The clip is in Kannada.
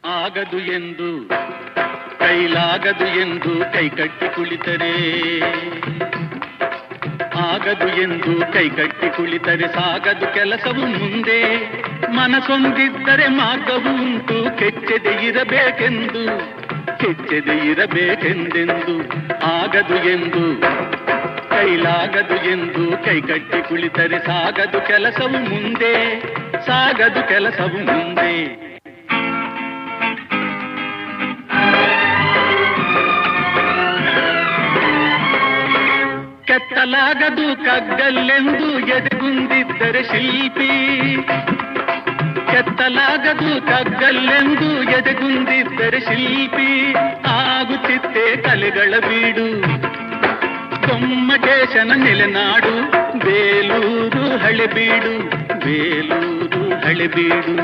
ಆಗದು ಎಂದು ಕೈಲಾಗದು ಎಂದು ಕೈಕಟ್ಟಿ ಕುಳಿತರೆ, ಆಗದು ಎಂದು ಕೈಕಟ್ಟಿ ಕುಳಿತರೆ ಸಾಗದು ಕೆಲಸವು ಮುಂದೆ. ಮನಸೊಂದಿದ್ದರೆ ಮಾರ್ಗವು ಉಂಟು, ಕೆಚ್ಚದೆ ಇರಬೇಕೆಂದು ಕೆಚ್ಚದೆ ಇರಬೇಕೆಂದೆಂದು. ಆಗದು ಎಂದು ಕೈಲಾಗದು ಎಂದು ಕೈಕಟ್ಟಿ ಕುಳಿತರೆ ಸಾಗದು ಕೆಲಸವು ಮುಂದೆ, ಸಾಗದು ಕೆಲಸವು ಮುಂದೆ. ಕೆತ್ತಲಾಗದು ಕಗ್ಗಲ್ಲೆಂದು ಎದೆಗುಂದಿದ್ದರೆ ಶಿಲ್ಪಿ, ಕೆತ್ತಲಾಗದು ಕಗ್ಗಲ್ಲೆಂದು ಎದೆಗುಂದಿದ್ದರೆ ಶಿಲ್ಪಿ. ಆಗುತ್ತಿತ್ತೆ ಕಲೆಗಳ ಬೀಡು, ಗೊಮ್ಮಟೇಶನ ನೆಲೆನಾಡು ಬೇಲೂರು ಹಳೆಬೀಡು, ಬೇಲೂರು ಹಳೆಬೀಡು.